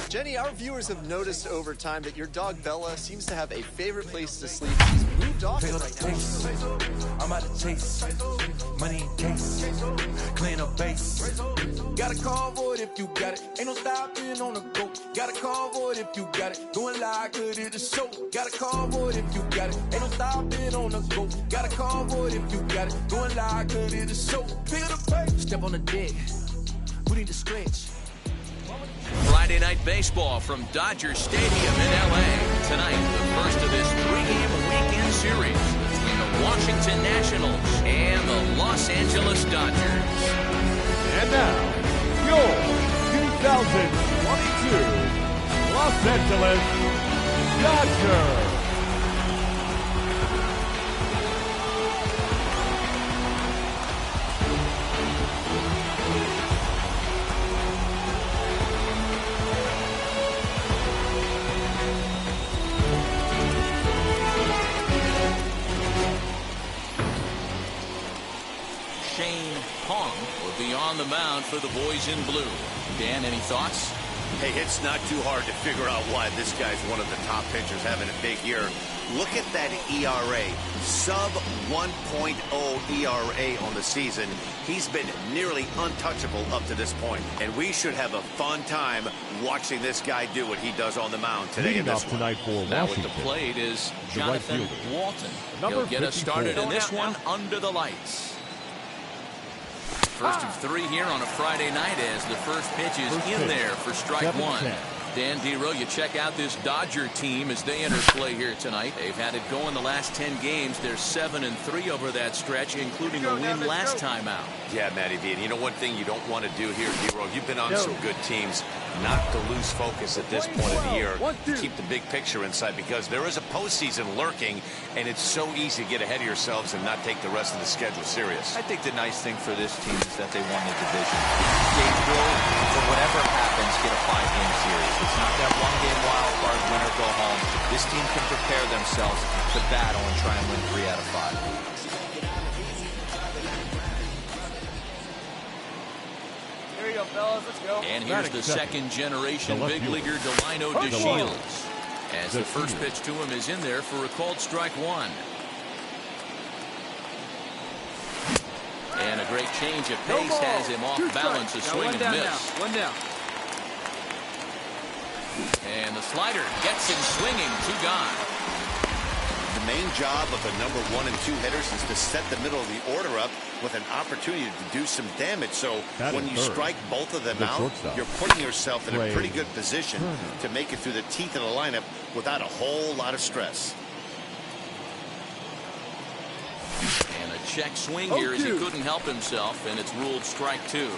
Jenny, our viewers have noticed over time that your dog Bella seems to have a favorite place to sleep. She's moved off it right now. I'm out to chase money and case, clean up base. Got a call for it if you got it. Ain't no stopping on the go. Got a call for it if you got it. Going live, good at the show. Got a call for it if you got it. Ain't no stopping on the go. Got a call for it if you got it. Going live, good at the show. Feel the pace. Step on the deck. We need to stretch. Friday night baseball from Dodger Stadium in L.A. Tonight, the first of this three-game weekend series between the Washington Nationals and the Los Angeles Dodgers. And now, your 2022 Los Angeles Dodgers. Will be on the mound for the boys in blue. Dan, any thoughts? Hey, it's not too hard to figure out why this guy's one of the top pitchers having a big year. Look at that ERA, sub 1.0 ERA on the season. He's been nearly untouchable up to this point, and we should have a fun time watching this guy do what he does on the mound today. Leading off tonight for Washington. Now with the plate is Jonathan Walton. He'll get us started in this one under the lights. First of three here on a Friday night as the first pitch is in there for strike one. Dan Dero, you check out this Dodger team as they enter play here tonight. They've had it going the last 10 games. They're 7-3 over that stretch, including a win last time out. Yeah, Matty V. And you know one thing you don't want to do here, Dero, you've been on some good teams, not to lose focus at this point of the year. Keep the big picture inside because there is a postseason lurking, and it's so easy to get ahead of yourselves and not take the rest of the schedule serious. I think the nice thing for this team is that they won the division. They will, for whatever happens, get a 5-game series. It's not that one-game wild card, win or go home. This team can prepare themselves to battle and try and win 3 out of 5. Here you go, fellas. Let's go. And here's the second-generation big leaguer, Delino DeShields, as the first pitch to him is in there for a called strike one. And a great change of pace has him off balance, a swing and miss. One down. And the slider gets him swinging, 2 gone. The main job of the number 1 and 2 hitters is to set the middle of the order up with an opportunity to do some damage. So when you strike both of them out, you're putting yourself in a pretty good position to make it through the teeth of the lineup without a whole lot of stress. And a check swing here as he couldn't help himself, and it's ruled strike 2.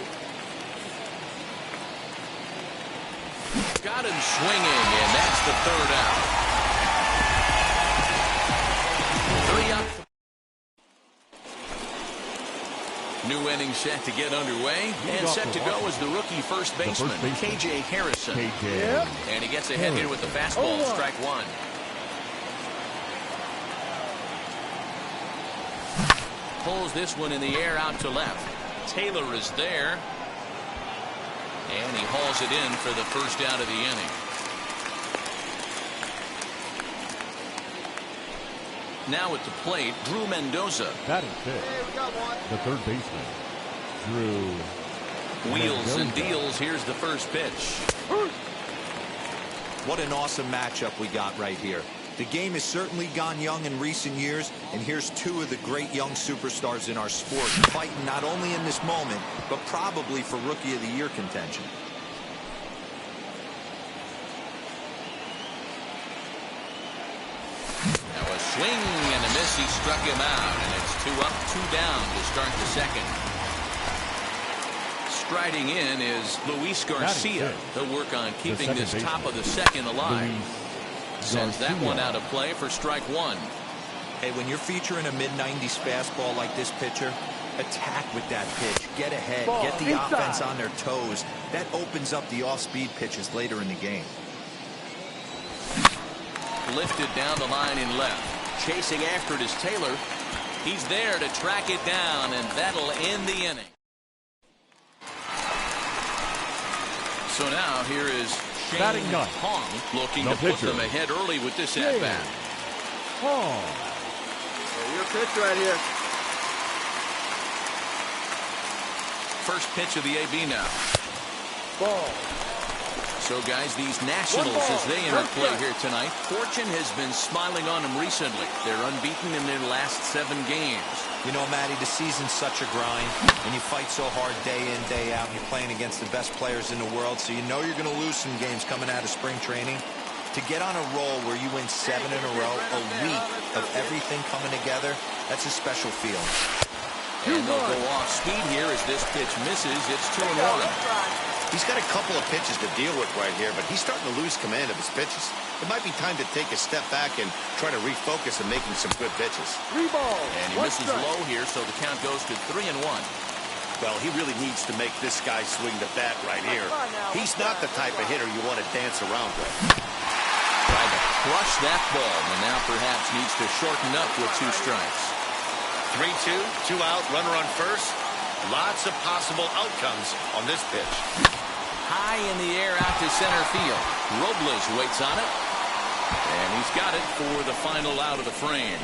Got him swinging, and that's the 3rd out. 3 up. New inning set to get underway, and set to go is the rookie first baseman, KJ Harrison. And he gets ahead here with the fastball, strike 1. Pulls this one in the air out to left. Taylor is there. And he hauls it in for the first out of the inning. Now at the plate, Drew Mendoza. Batting fifth, the third baseman, Drew Wheels and deals. Here's the first pitch. What an awesome matchup we got right here. The game has certainly gone young in recent years, and here's 2 of the great young superstars in our sport fighting not only in this moment, but probably for Rookie of the Year contention. Now a swing and a miss. He struck him out, and it's 2 up, 2 down to start the second. Striding in is Luis Garcia. He'll work on keeping this top of the second alive. Sends that one out of play for strike 1. Hey, when you're featuring a mid-90s fastball like this pitcher, attack with that pitch. Get ahead. Get the offense on their toes. That opens up the off-speed pitches later in the game. Lifted down the line in left. Chasing after it is Taylor. He's there to track it down, and that'll end the inning. So now here is Shane Batting ninth, Tong looking the to put pitcher. them ahead early with this at-bat. Your pitch right here. First pitch of the AB now. Ball. So, guys, these Nationals, as they enter play here tonight, fortune has been smiling on them recently. They're unbeaten in their last 7 games. You know, Matty, the season's such a grind, and you fight so hard day in, day out, and you're playing against the best players in the world, so you know you're going to lose some games coming out of spring training. To get on a roll where you win 7 in a row, a week of everything coming together, that's a special feeling. And they'll go off speed here as this pitch misses. It's 2-1. He's got a couple of pitches to deal with right here, but he's starting to lose command of his pitches. It might be time to take a step back and try to refocus on making some good pitches. And he misses low here, so the count goes to 3-1. Well, he really needs to make this guy swing the bat right here. He's not the type of hitter you want to dance around with. Tried to crush that ball, and now perhaps needs to shorten up with 2 strikes. 3-2, 2 out, runner on first. Lots of possible outcomes on this pitch. High in the air out to center field. Robles waits on it. And he's got it for the final out of the frame.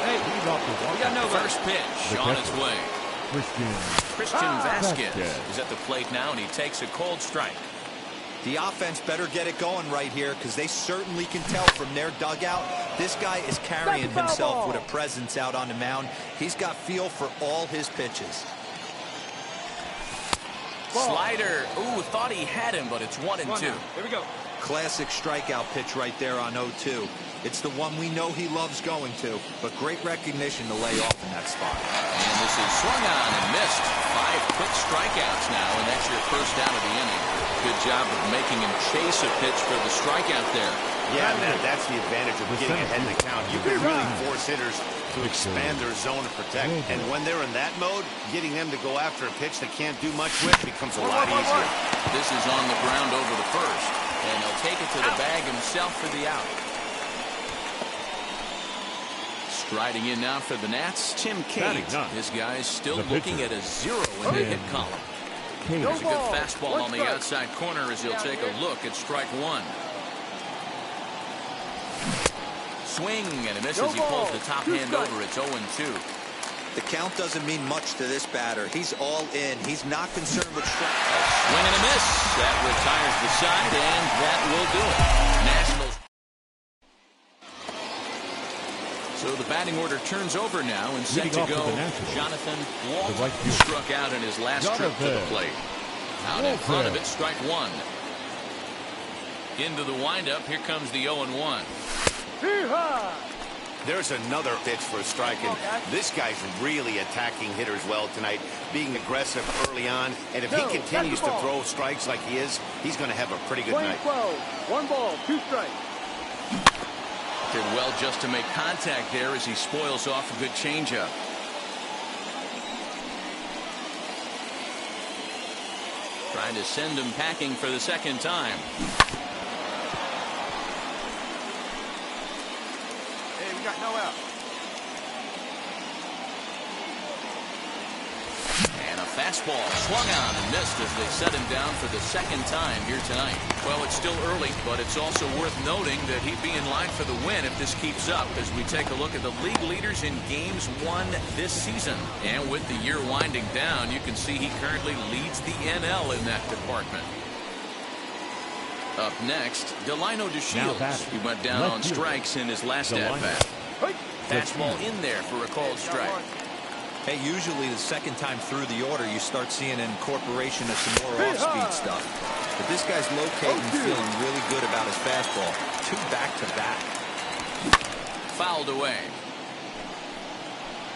He's off the walk. First pitch on its way. Christian Vasquez is at the plate now, and he takes a cold strike. The offense better get it going right here, because they certainly can tell from their dugout this guy is carrying himself with a presence out on the mound. He's got feel for all his pitches. Slider. Ooh, thought he had him, but it's 1-2. Here we go. Classic strikeout pitch right there on 0-2. It's the one we know he loves going to, but great recognition to lay off in that spot. And this is swung on and missed. 5 quick strikeouts now, and that's your first out of the inning. Good job of making him chase a pitch for the strikeout there. Yeah, man, that's the advantage of getting ahead in the count. You can really force hitters to expand their zone to protect. And when they're in that mode, getting them to go after a pitch they can't do much with becomes a lot easier. This is on the ground over the first, and he'll take it to the bag himself for the out. Striding in now for the Nats, Tim Cate. His guy's still looking at a 0 in the hit column. There's a good fastball on the outside corner as he'll take a look at strike 1. Swing, and it misses. He pulls the top hand over. It's 0-2. The count doesn't mean much to this batter. He's all in. He's not concerned with strike. Swing and a miss. That retires the side, and that will do it. Nationals. So the batting order turns over now and set to go. Jonathan Walt struck out in his last trip to the plate. Out in front of it, strike 1. Into the windup, here comes the 0-1. There's another pitch for a strike, and this guy's really attacking hitters well tonight, being aggressive early on, and if he continues to throw strikes like he is, he's going to have a pretty good night. 1 ball, 2 strikes. Did well just to make contact there as he spoils off a good changeup. Trying to send him packing for the second time. Hey, we got no out. And a fastball swung on and missed as they set him down for the second time here tonight. Well, it's still early, but it's also worth noting that he'd be in line for the win if this keeps up as we take a look at the league leaders in games won this season. And with the year winding down, you can see he currently leads the NL in that department. Up next, Delino DeShields. He went down on strikes in his last at-bat. Fastball in there for a called strike. Hey, usually the second time through the order, you start seeing an incorporation of some more off-speed stuff. But this guy's locating and feeling really good about his fastball. 2 back-to-back. Fouled away.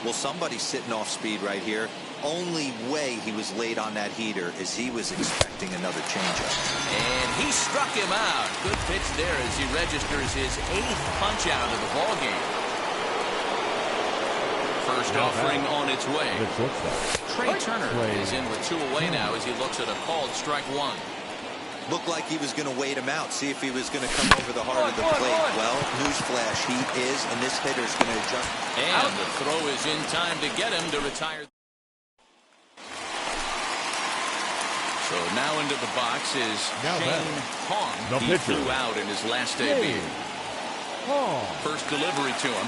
Well, somebody's sitting off speed right here. Only way he was late on that heater is he was expecting another changeup. And he struck him out. Good pitch there as he registers his 8th punch out of the ballgame. First offering on its way. Trey Turner is in with 2 away now as he looks at a called strike 1. Looked like he was going to wait him out, see if he was going to come over the heart of the plate. Well, newsflash, he is, and this hitter's going to adjust. And the throw is in time to get him to retire. So now into the box is Shane Hong. He flew out in his last debut. First delivery to him.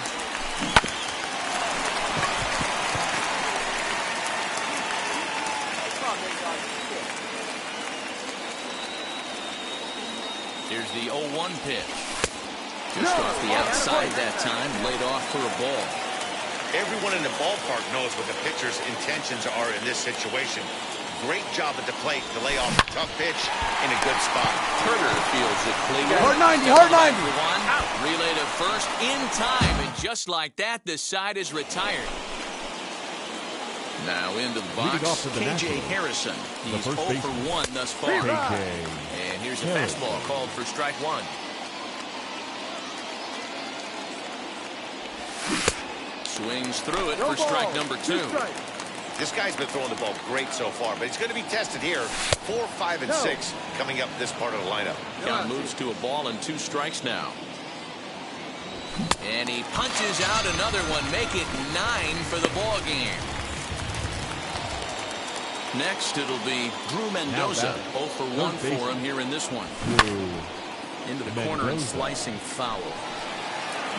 Here's the 0-1 pitch. Just off the outside that time, laid off for a ball. Everyone in the ballpark knows what the pitcher's intentions are in this situation. Great job at the plate to lay off a tough pitch in a good spot. Turner fields it clean. Hard 90, hard 90. Relay to first in time, and just like that, the side is retired. Now into the box, KJ Harrison. He's 0 for 1 thus far. And here's a fastball called for strike one. Swings through it for strike number 2. This guy's been throwing the ball great so far, but he's going to be tested here. 4, 5, and 6 coming up this part of the lineup. Count moves to a ball and 2 strikes now. And he punches out another one, make it 9 for the ball game. Next, it'll be Drew Mendoza. 0 for 1 for him here in this one. Into the corner and slicing foul.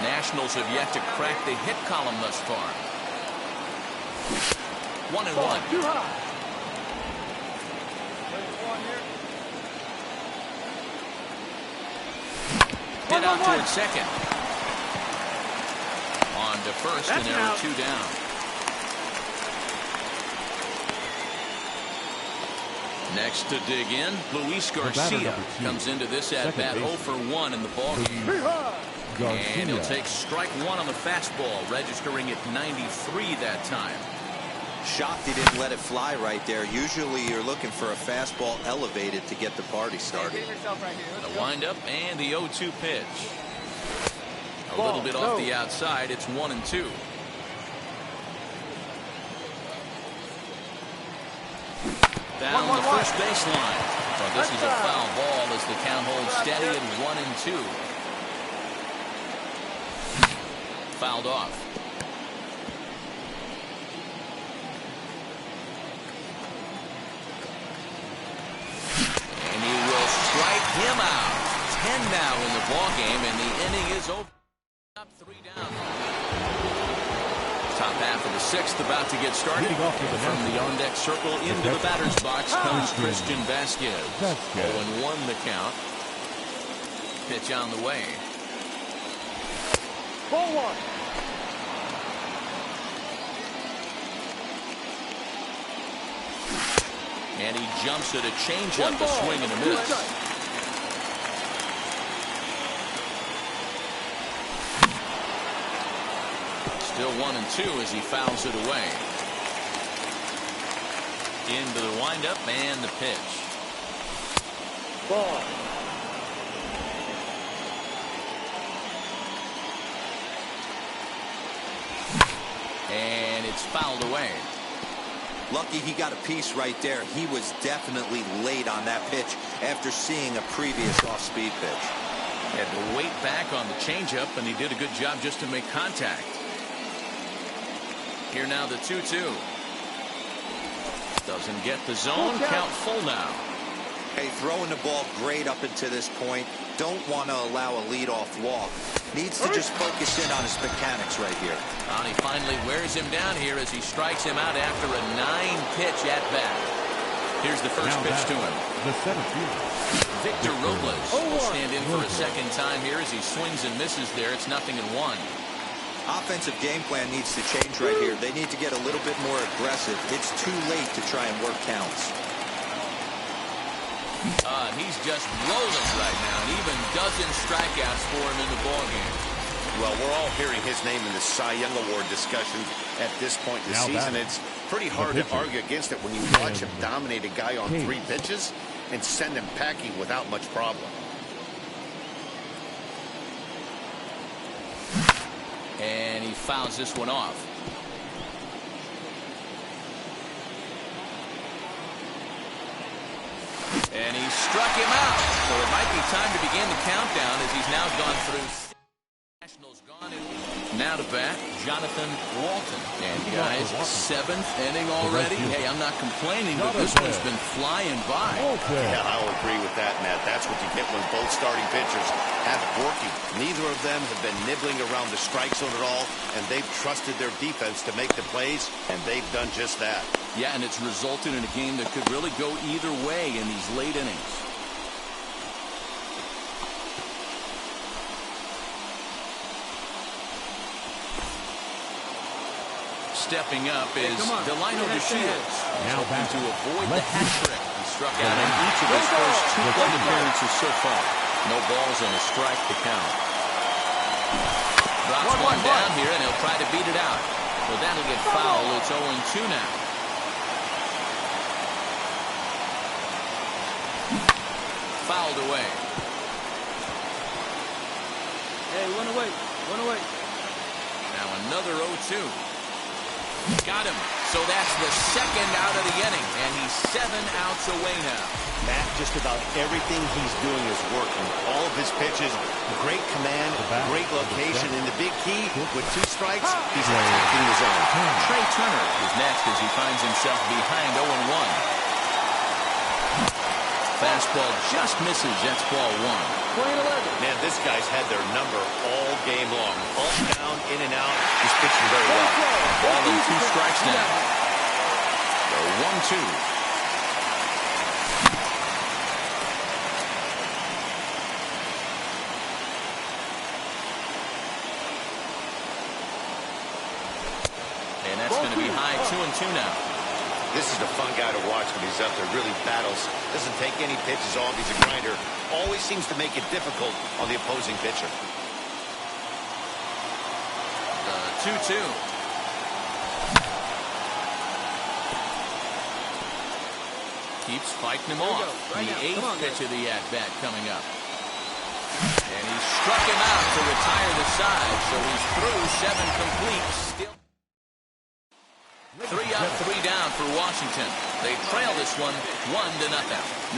Nationals have yet to crack the hit column thus far. 1-1. Too high. Hit out towards second. On to first, and there are 2 down. Next to dig in, Luis Garcia comes into this at-bat 0 for 1 in the ballgame. And he'll take strike 1 on the fastball, registering at 93 that time. Shocked he didn't let it fly right there. Usually you're looking for a fastball elevated to get the party started. The windup and the 0-2 pitch. A little bit off the outside. It's 1-2. Down the first baseline. But this is a foul ball as the count holds steady at 1-2. Fouled off. And he will strike him out. 10 now in the ballgame, and the inning is over. Up 3 down. Top half of the 6th about to get started. From the on-deck circle into the batter's box comes Christian Vasquez. 0-1 the count. Pitch on the way. Ball 1. And he jumps at a changeup, a swing and a miss. Still 1-2 as he fouls it away. Into the windup and the pitch. Ball. And it's fouled away. Lucky he got a piece right there. He was definitely late on that pitch after seeing a previous off-speed pitch. Had to wait back on the changeup, and he did a good job just to make contact. Here now the 2-2. Doesn't get the zone. Count full now. Hey, throwing the ball great up until this point. Don't want to allow a leadoff walk. Needs to just focus in on his mechanics right here. And he finally wears him down here as he strikes him out after a 9-pitch at-bat. Here's the first pitch to him. Victor Robles will stand in for a second time here as he swings and misses there. It's 0-1. Offensive game plan needs to change right here. They need to get a little bit more aggressive. It's too late to try and work counts. He's just rolling right now, and even dozen strikeouts for him in the ballgame. Well, we're all hearing his name in the Cy Young Award discussion at this point in the season. It's pretty hard to argue against it when you watch him dominate a guy on 3 pitches and send him packing without much problem. And he fouls this one off. And he struck him out. So it might be time to begin the countdown as he's now gone through. Nationals gone. Now to bat, Jonathan Walton. And guys, 7th inning already. Hey, I'm not complaining, but this one's been flying by. Yeah, I'll agree with that, Matt. That's what you get when both starting pitchers have it working. Neither of them have been nibbling around the strike zone at all, and they've trusted their defense to make the plays, and they've done just that. Yeah, and it's resulted in a game that could really go either way in these late innings. Stepping up is Delino DeShields. He's hoping to avoid the hat trick. He struck out in each of his first 2 plate appearances so far. No balls and a strike to count. Drops one down here, and he'll try to beat it out. Well, that'll get foul. It's 0-2 now. Fouled away. Hey, one away. One away. Now another 0-2. Got him. So that's the 2nd out of the inning, and he's 7 outs away now. Matt, just about everything he's doing is working. All of his pitches, great command, great location, and the big key, with 2 strikes, he's attacking the zone. Trey Turner is next as he finds himself behind 0-1. Fastball just misses. That's ball 1. Man, this guy's had their number all game long. Up, down, in and out. He's pitching very well. Ball and 2 strikes now. The 1-2. And that's going to be high 2-2 now. This is a fun guy to watch when he's up there. Really battles. Doesn't take any pitches off. He's a grinder. Always seems to make it difficult on the opposing pitcher. The 2-2. Keeps fighting him off. The 8th pitch of the at-bat coming up. And he struck him out to retire the side. So he's through 7 complete. Still 3 up, 3 down for Washington. They trail this one 1-0.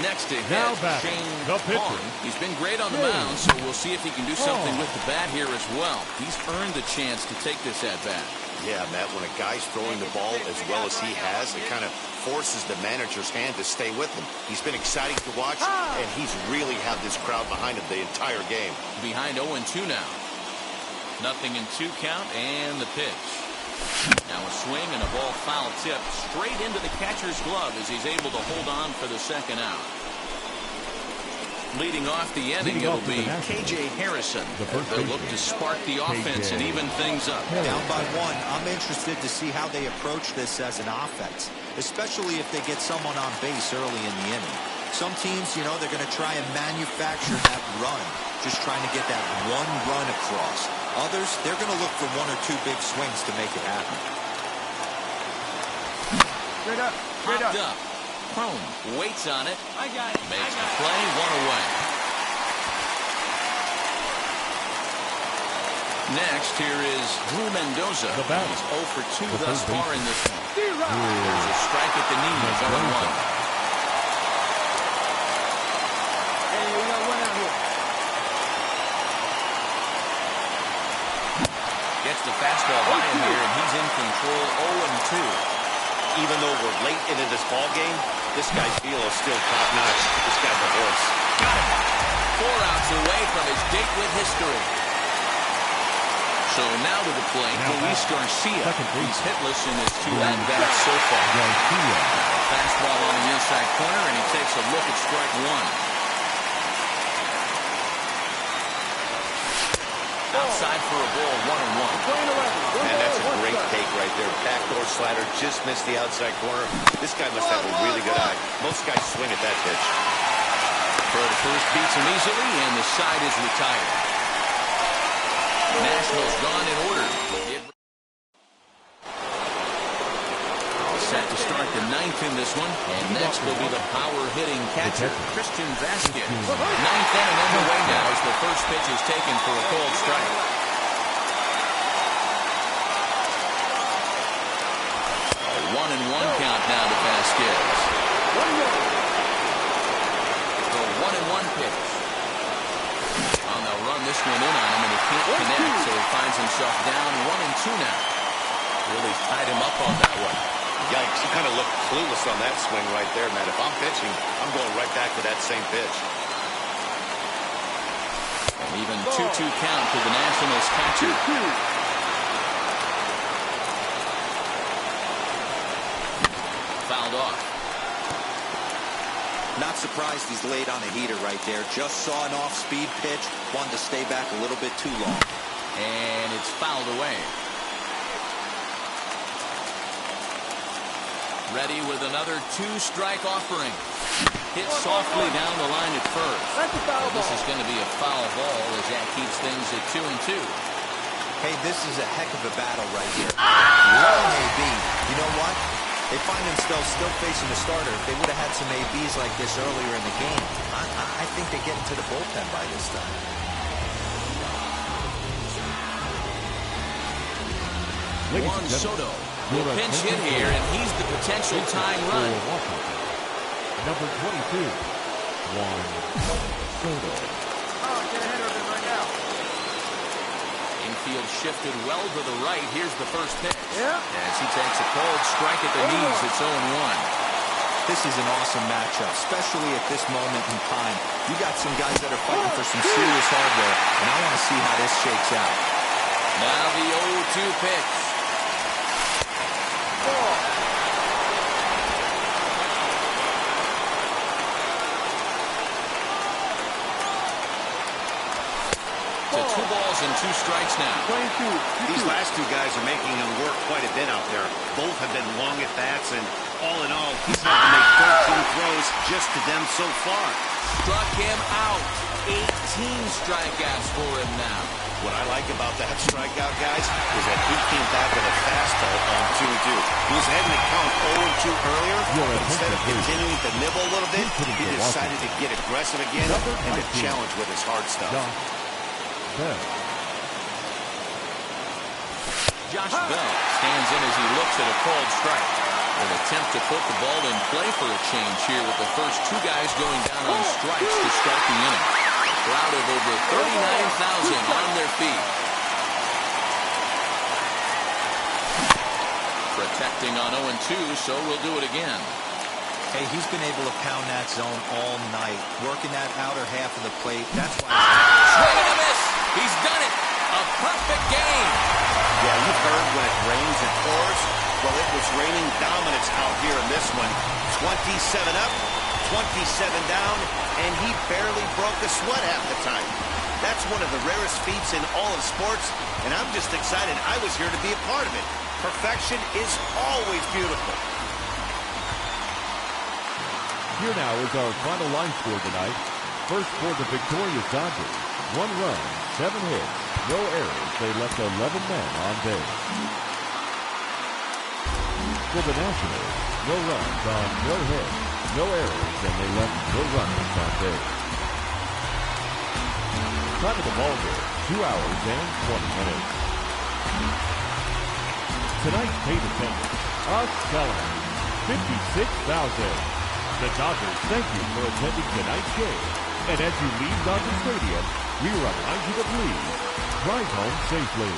Next to hit, Shane Vaughn. He's been great on the mound, so we'll see if he can do something with the bat here as well. He's earned the chance to take this at bat. Yeah, Matt, when a guy's throwing the ball as well as he has, it kind of forces the manager's hand to stay with him. He's been exciting to watch, and he's really had this crowd behind him the entire game. Behind 0-2 now. 0-2 count, and the pitch. Now a swing and a ball foul tip straight into the catcher's glove as he's able to hold on for the 2nd out. Leading off the inning, it'll be K.J. Harrison. They'll look to spark the offense and even things up. Down by 1. I'm interested to see how they approach this as an offense, especially if they get someone on base early in the inning. Some teams, you know, they're going to try and manufacture that run, just trying to get that 1 run across. Others, they're going to look for 1 or 2 big swings to make it happen. Straight up. Straight up. Popped up. Chrome waits on it. I got it. Makes the play, 1 away. Next, here is Drew Mendoza. He's 0 for 2 thus far in this one. There's a strike at the knees, 0-1. Hey, we got 1 out here. Gets the fastball by him here, and he's in control, 0-2. Even though we're late into this ball game, this guy's feel is still top-notch. This guy's a horse. Got it. 4 outs away from his date with history. So now to the plate, Luis Garcia. He's hitless in his 2 at-bats so far. Fastball on the inside corner, and he takes a look at strike 1. Outside for a ball, 1-1. And that's a great take right there. Backdoor slider just missed the outside corner. This guy must have a really good eye. Most guys swing at that pitch. Throw to first beats him easily, and the side is retired. Nationals gone in order. All set to start the 9th in this one. And next will be the power-hitting catcher, Christian Vasquez. 9th inning underway now as the first pitch is taken for a called strike. A 1-1 count now to Vasquez. The 1-1 pitch. On the run pound this one in on him, and he can't connect, so he finds himself down 1-2 now. Really tied him up on that one. Yikes, he kind of looked clueless on that swing right there, man. If I'm pitching, I'm going right back to that same pitch. An even 2-2 count to the Nationals catcher. Fouled off. Not surprised he's laid on a heater right there. Just saw an off-speed pitch. Wanted to stay back a little bit too long. And it's fouled away. Ready with another 2-strike offering. Hit softly down the line at first. And this is going to be a foul ball as that keeps things at 2-2. Hey, this is a heck of a battle right here. Low AB. You know what? They find themselves still facing the starter. If they would have had some ABs like this earlier in the game, I think they get into the bullpen by this time. Juan Soto will pinch hit here, and he's the potential tying run. Number 22, Juan Soto. Get ahead of him right now. Infield shifted well to the right. Here's the first pitch. Yeah. As he takes a cold strike at the knees, it's 0-1. This is an awesome matchup, especially at this moment in time. You got some guys that are fighting for some serious hardware, and I want to see how this shakes out. Now the 0-2 pitch. To 2 balls and 2 strikes now. These last two guys are making him work quite a bit out there. Both have been long at bats, and all in all, he's had to make 13 throws just to them so far. Struck him out. 18 strikeouts for him now. What I like about that strikeout, guys, is that he came back with a fastball on 2-2. He was ahead in the count 0-2 earlier, but instead of continuing to nibble a little bit, he decided to get aggressive again and to challenge with his hard stuff. Josh Bell stands in as he looks at a called strike. An attempt to put the ball in play for a change here with the first 2 guys going down on strikes to start the inning. A crowd of over 39,000 on their feet. Protecting on 0-2, so we'll do it again. Hey, he's been able to pound that zone all night, working that outer half of the plate. That's why. Swing and a miss. He's done it. A perfect game. Yeah, you've heard when it rains, it pours. Well, it was raining dominance out here in this one. 27 up, 27 down, and he barely broke a sweat half the time. That's one of the rarest feats in all of sports, and I'm just excited I was here to be a part of it. Perfection is always beautiful. Here now is our final line score tonight. First for the victorious Dodgers. 1 run, 7 hits, no errors. They left 11 men on base. For the Nationals, no runs on no hits, no errors, and they left no runners on base. Time of the ball game, 2 hours and 20 minutes. Tonight's paid attendance, a stellar 56,000. The Dodgers thank you for attending tonight's game. And as you leave Dodger Stadium, we remind you to please drive home safely.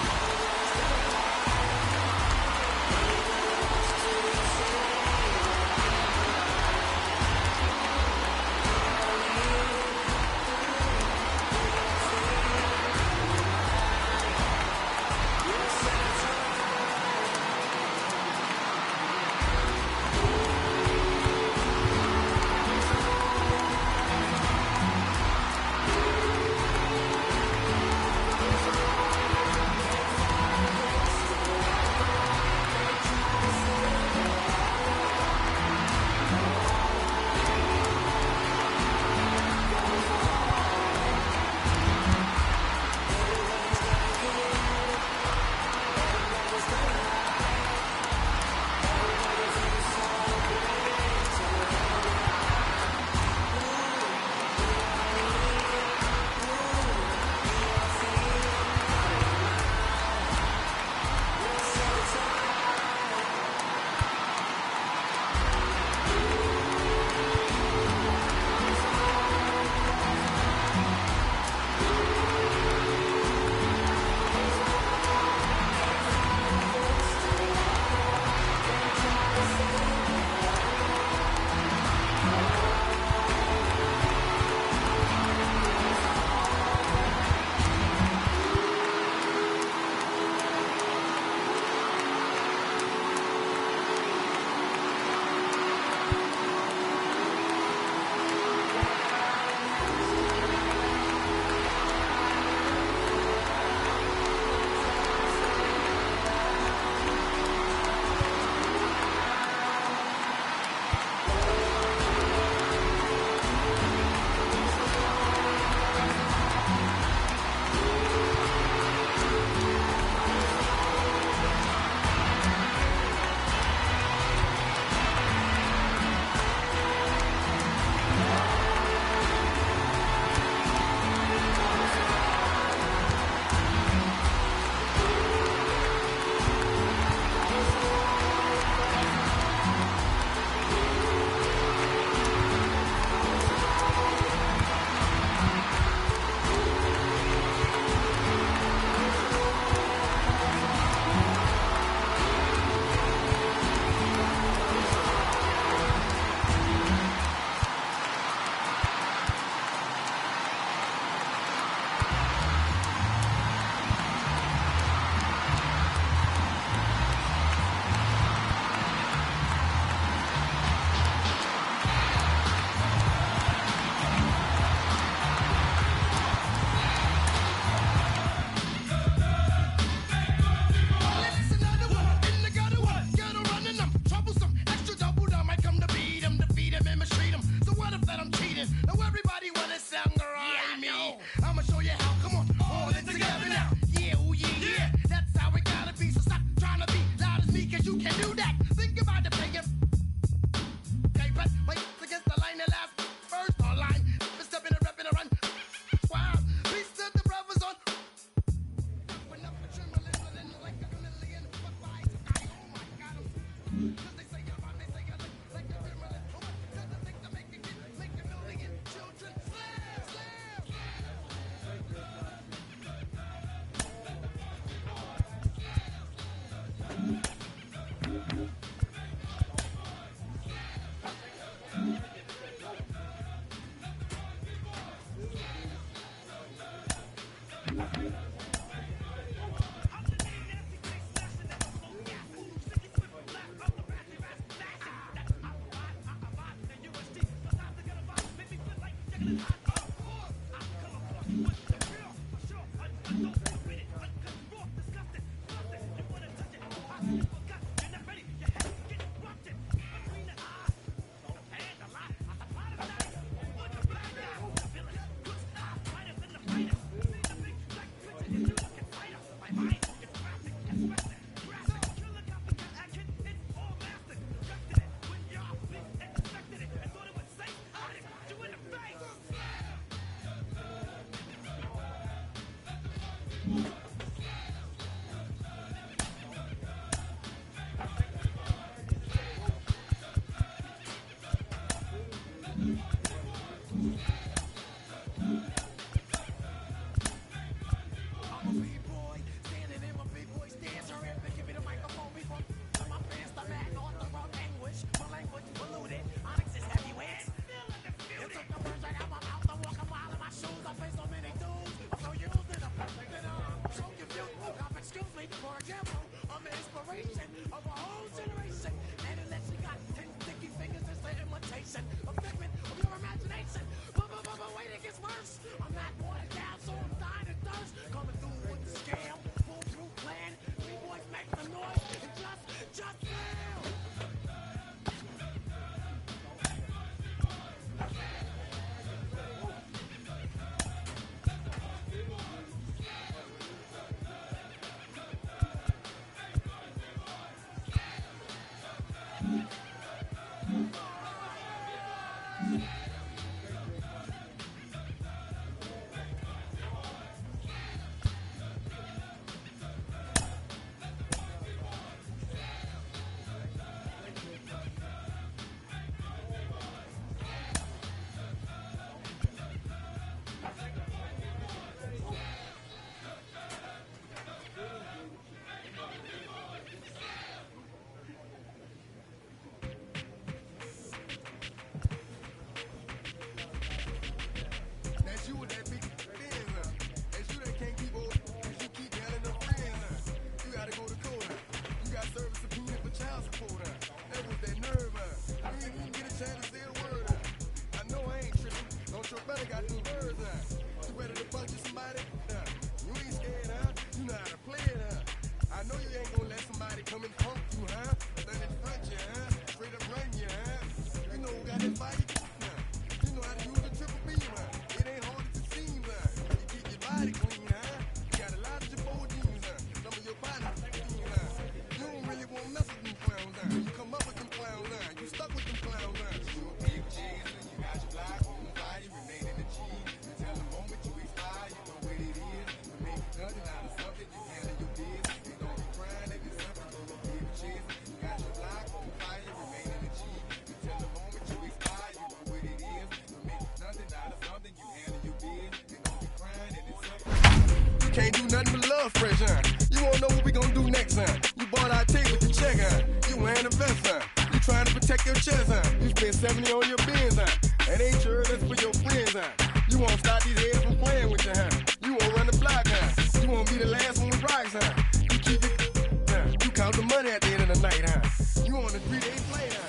Can't do nothing but love fresh, huh? You wanna know what we gonna do next, huh? You bought our tape with your check, huh? You wearing a vest, huh? You trying to protect your chest, huh? You spent 70 on your bins, huh? And ain't sure that's for your friends, huh? You wanna stop these heads from playing with you, huh? You wanna run the block, huh? You wanna be the last one with rocks, huh? You keep it, huh? You count the money at the end of the night, huh? You on a 3-day play, huh?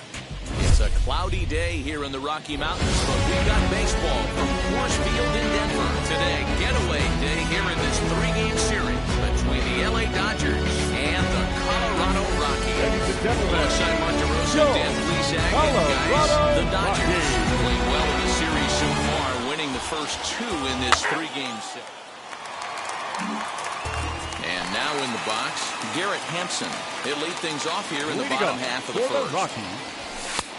It's a cloudy day here in the Rocky Mountains, but we've got baseball from Coors Field in Denver today. Getaway day here in this 3-game series between the LA Dodgers and the Colorado Rockies. Ladies and gentlemen, alongside Monterosa, Dan Plesac, and guys, the Dodgers playing well in the series so far, winning the first 2 in this 3-game set. And now in the box, Garrett Hampson. He'll lead things off here in the bottom half of the first.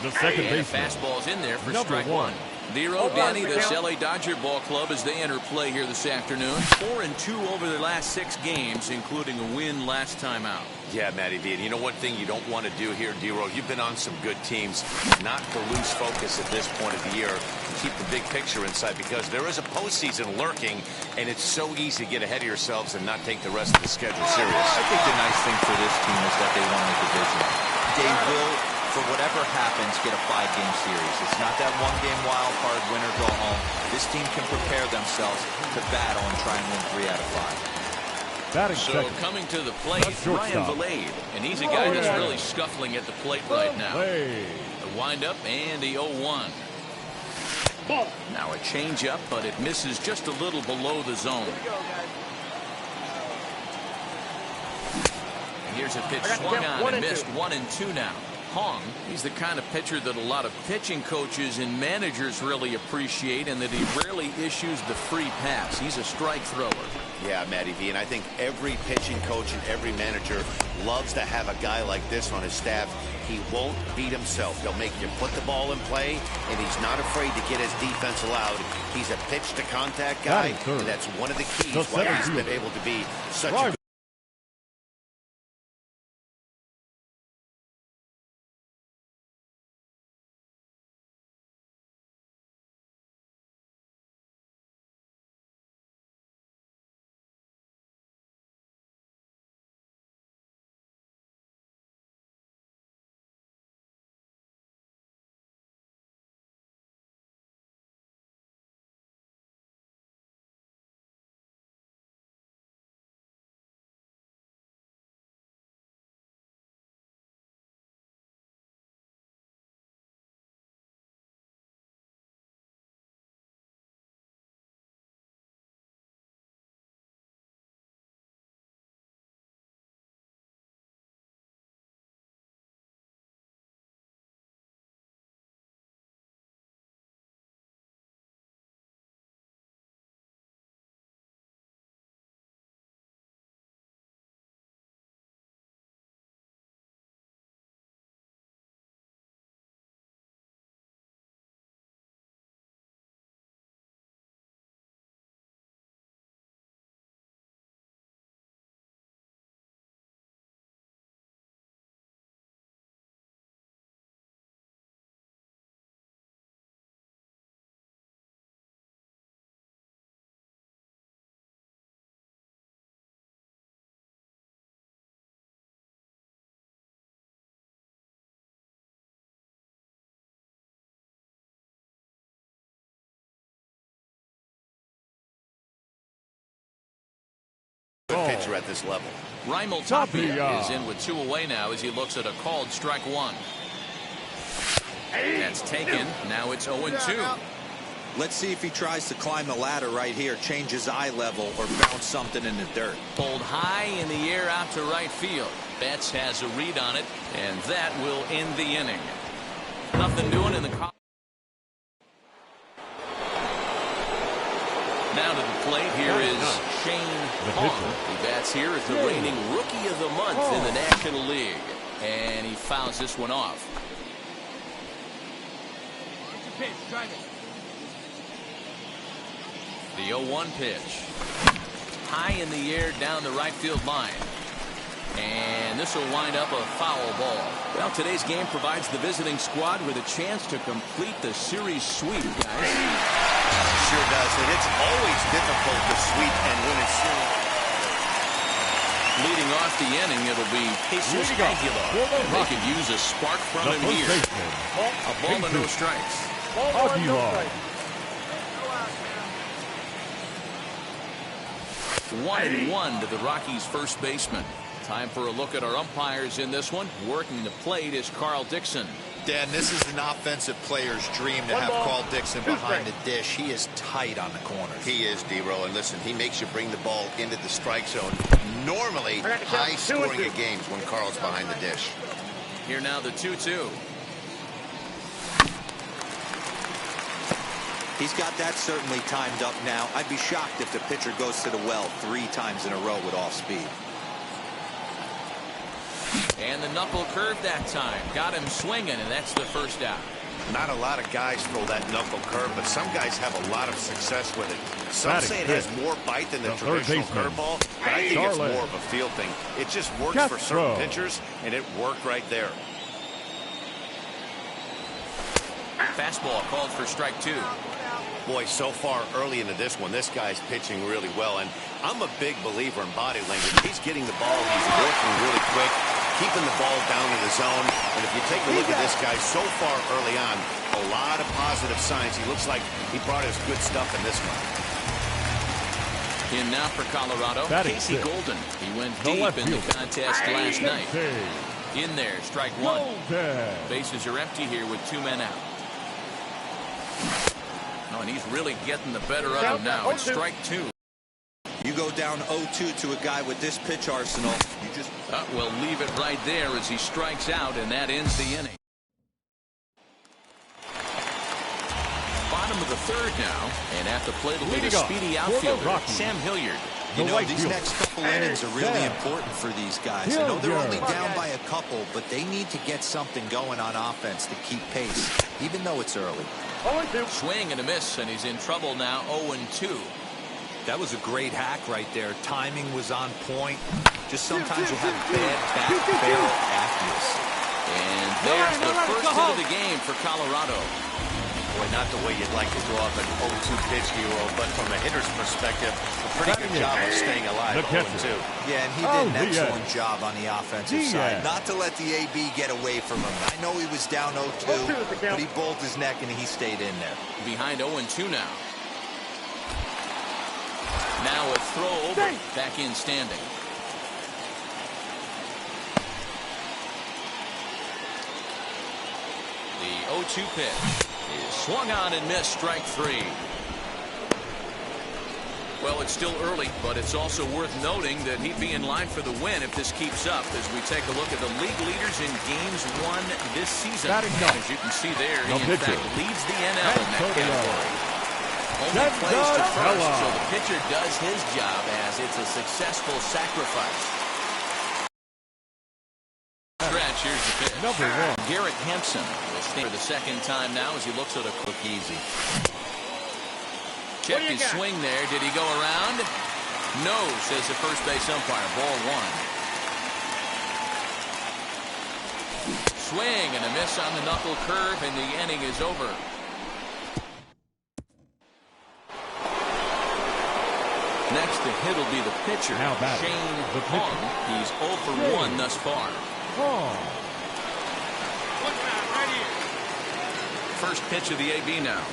The second and baseman. fastball's in there for strike 1. one. Dero, Danny, this LA Dodger ball club as they enter play here this afternoon. 4-2 over their last 6 games, including a win last time out. Yeah, Matty V. And you know one thing you don't want to do here, Dero, you've been on some good teams, not to lose focus at this point of the year. Keep the big picture inside because there is a postseason lurking, and it's so easy to get ahead of yourselves and not take the rest of the schedule serious. I think the nice thing for this team is that they won the division. They will, for whatever happens, get a 5-game series. It's not that 1-game wild card, win or go home. this team can prepare themselves to battle and try and win 3 out of 5. Batting So second. coming to the plate, Ryan Valade. And he's a guy that's really scuffling at the plate right now. The windup and the 0-1. Now a changeup, but it misses just a little below the zone. And here's a pitch swung on and missed. 1 and 2 now. Hong, he's the kind of pitcher that a lot of pitching coaches and managers really appreciate, and that he rarely issues the free pass. He's a strike thrower. Yeah, Matty V, and I think every pitching coach and every manager loves to have a guy like this on his staff. He won't beat himself. He'll make you put the ball in play, and he's not afraid to get his defense allowed. He's a pitch-to-contact guy, and that's one of the keys why he's been able to be such a good pitcher at this level. Raimel Tapia is in with 2 away now as he looks at a called strike 1. That's taken. Now it's 0-2. Let's see if he tries to climb the ladder right here, change his eye level, or bounce something in the dirt. Pulled high in the air out to right field. Betts has a read on it, and that will end the inning. Nothing doing in the... Now to the plate, here is Shane Hong. He bats here as the reigning Rookie of the Month in the National League. And he fouls this one off. The 0-1 pitch. High in the air down the right field line. And this will wind up a foul ball. Well, today's game provides the visiting squad with a chance to complete the series sweep, guys. Sure does, and it's always difficult to sweep and win a series. Leading off the inning, it'll be Jesus Aguilar. And they could use a spark from him here. A ball and no strikes. Aguilar. 1-1 to the Rockies' first baseman. Time for a look at our umpires in this one. Working the plate is Carl Dixon. Dan, this is an offensive player's dream to have Carl Dixon behind the dish. He is tight on the corners. He is, D-Row, and listen, he makes you bring the ball into the strike zone. Normally, high scoring of games when Carl's behind the dish. Here now the 2-2. He's got that certainly timed up now. I'd be shocked if the pitcher goes to the well 3 times in a row with off speed. And the knuckle curve that time. Got him swinging, and that's the first out. Not a lot of guys throw that knuckle curve, but some guys have a lot of success with it. Some say it has more bite than the traditional curveball, but I think it's more of a feel thing. It just works for certain pitchers, and it worked right there. Fastball called for strike 2. Boy, so far early into this one, this guy's pitching really well, and I'm a big believer in body language. He's getting the ball, he's working really quick. keeping the ball down in the zone. And if you take a look at this guy so far early on, a lot of positive signs. He looks like he brought us good stuff in this one. In now for Colorado, Casey Golden. He went deep in the contest last night. In there, strike one. Bases are empty here with 2 men out. Oh, and he's really getting the better of him now. It's strike 2. You go down 0-2 to a guy with this pitch arsenal. You just We'll leave it right there as he strikes out, and that ends the inning. Bottom of the third now, and at the plate will be the speedy outfielder, Sam Hilliard. You know, these next couple innings are really important for these guys. I know they're only down by a couple, but they need to get something going on offense to keep pace, even though it's early. Swing and a miss, and he's in trouble now, 0-2. That was a great hack right there. Timing was on point. Just sometimes you have bad back barrel accuracy. And there's the first hit of the game for Colorado. Boy, not the way you'd like to go off an 0-2 pitch, hero, but from a hitter's perspective, a pretty good job of staying alive at 0-2. Yeah, and he did an excellent job on the offensive side. Not to let the AB get away from him. I know he was down 0-2, but he bowled his neck and he stayed in there. Behind 0-2 now. Now a throw over, back in standing. The 0-2 pitch is swung on and missed, strike 3. Well, it's still early, but it's also worth noting that he'd be in line for the win if this keeps up as we take a look at the league leaders in games won this season. As you can see there, he in fact leads the NL in that category. Only plays to first, so the pitcher does his job as it's a successful sacrifice. Stretch, here's the pitch. Number 1. Garrett Hampson will stand for the second time now as he looks at a quick easy. Check his swing there. Did he go around? No, says the first base umpire. Ball 1. Swing and a miss on the knuckle curve, and the inning is over. Next to hit will be the pitcher, Shane Hong. He's 0 for 1 thus far. First pitch of the AB now.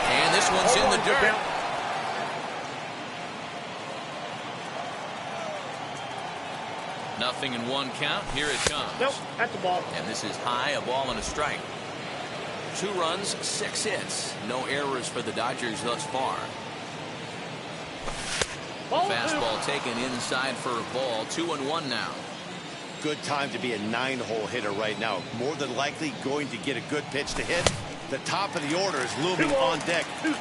And this one's in the dirt. Nothing in 1 count. Here it comes. Nope, that's a ball. And this is high, a ball and a strike. 2 runs, 6 hits. No errors for the Dodgers thus far. Fastball taken inside for a ball. 2-1 now. Good time to be a 9-hole hitter right now. More than likely going to get a good pitch to hit. The top of the order is looming on deck. Good